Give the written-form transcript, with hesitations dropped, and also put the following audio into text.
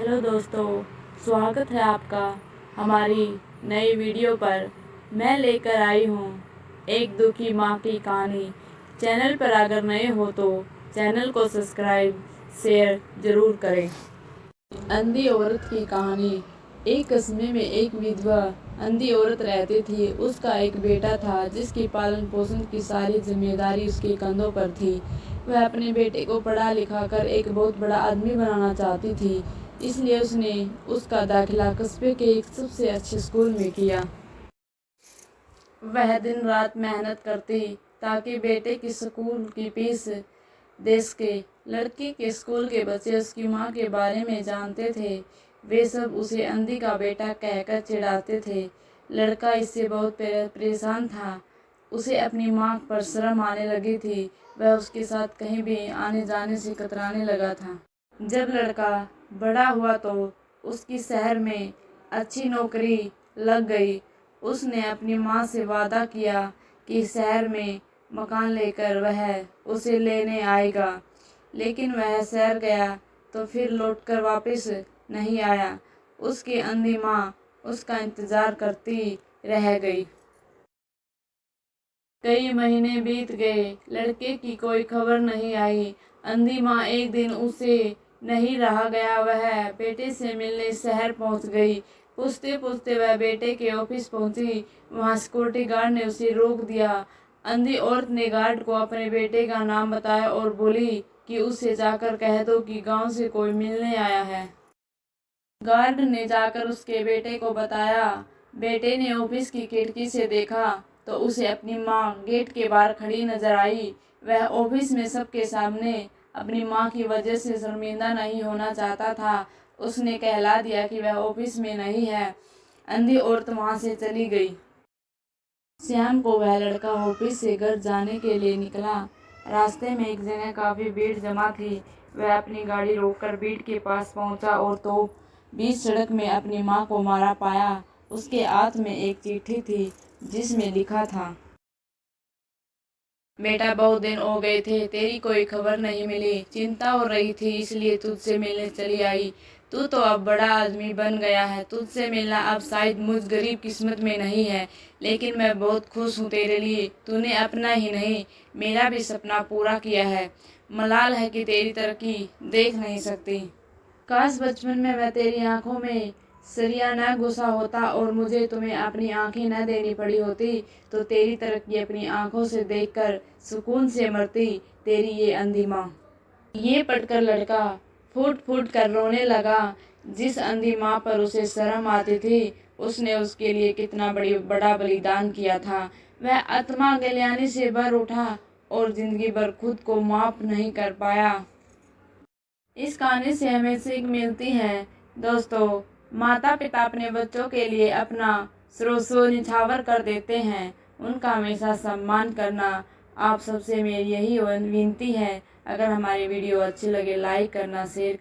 Hello दोस्तों, स्वागत है आपका हमारी नई वीडियो पर। मैं लेकर आई हूँ एक दुखी माँ की कहानी। चैनल पर अगर नए हो तो चैनल को सब्सक्राइब शेयर ज़रूर करें। अंधी औरत की कहानी। एक कस्बे में एक विधवा अंधी औरत रहती थी। उसका एक बेटा था जिसकी पालन पोषण की सारी जिम्मेदारी उसके कंधों पर थी। वह अपने बेटे को पढ़ा लिखा कर एक बहुत बड़ा आदमी बनाना चाहती थी, इसलिए उसने उसका दाखिला कस्बे के एक सबसे अच्छे स्कूल में किया। वह दिन रात मेहनत करती ताकि बेटे की स्कूल की फीस दे सके। लड़की के स्कूल के बच्चे उसकी माँ के बारे में जानते थे। वे सब उसे अंधी का बेटा कहकर चिढ़ाते थे। लड़का इससे बहुत परेशान था। उसे अपनी माँ पर शर्म आने लगी थी। वह उसके साथ कहीं भी आने जाने से कतराने लगा था। जब लड़का बड़ा हुआ तो उसकी शहर में अच्छी नौकरी लग गई। उसने अपनी माँ से वादा किया कि शहर में मकान लेकर वह उसे लेने आएगा, लेकिन वह शहर गया तो फिर लौटकर वापस नहीं आया। उसकी अंधी माँ उसका इंतजार करती रह गई। कई महीने बीत गए, लड़के की कोई खबर नहीं आई। अंधी माँ एक दिन उसे नहीं रहा गया, वह बेटे से मिलने शहर पहुंच गई। पूछते पूछते वह बेटे के ऑफिस पहुंची। वहां सिक्योरिटी गार्ड ने उसे रोक दिया। अंधी औरत ने गार्ड को अपने बेटे का नाम बताया और बोली कि उसे जाकर कह दो कि गांव से कोई मिलने आया है। गार्ड ने जाकर उसके बेटे को बताया। बेटे ने ऑफिस की खिड़की से देखा तो उसे अपनी माँ गेट के बाहर खड़ी नजर आई। वह ऑफिस में सबके सामने अपनी माँ की वजह से शर्मिंदा नहीं होना चाहता था। उसने कहला दिया कि वह ऑफिस में नहीं है। अंधी औरत वहां से चली गई। शाम को वह लड़का ऑफिस से घर जाने के लिए निकला। रास्ते में एक जगह काफी भीड़ जमा थी। वह अपनी गाड़ी रोककर भीड़ के पास पहुंचा और तो बीच सड़क में अपनी माँ को मारा पाया। उसके हाथ में एक चिट्ठी थी जिसमें लिखा था, बेटा बहुत दिन हो गए थे, तेरी कोई खबर नहीं मिली। चिंता हो रही थी इसलिए तुझसे मिलने चली आई। तू तो अब बड़ा आदमी बन गया है, तुझसे मिलना अब शायद मुझ गरीब किस्मत में नहीं है, लेकिन मैं बहुत खुश हूँ तेरे लिए। तूने अपना ही नहीं मेरा भी सपना पूरा किया है। मलाल है कि तेरी तरक्की देख नहीं सकती। काश बचपन में मैं तेरी आंखों में सरिया न घुसा होता और मुझे तुम्हें अपनी आंखें न देनी पड़ी होती, तो तेरी तरक्की अपनी आंखों से देखकर सुकून से मरती, तेरी ये अंधी माँ। ये पढ़कर लड़का फूट फूट कर रोने लगा। जिस अंधी माँ पर उसे शर्म आती थी, उसने उसके लिए कितना बड़ा बलिदान किया था। वह आत्मा ग्लानि से भर उठा और जिंदगी भर खुद को माफ नहीं कर पाया। इस कहानी से हमें सीख मिलती है दोस्तों, माता पिता अपने बच्चों के लिए अपना सर्वस्व निछावर कर देते हैं। उनका हमेशा सम्मान करना आप सबसे मेरी यही विनती है। अगर हमारी वीडियो अच्छी लगे लाइक करना, शेयर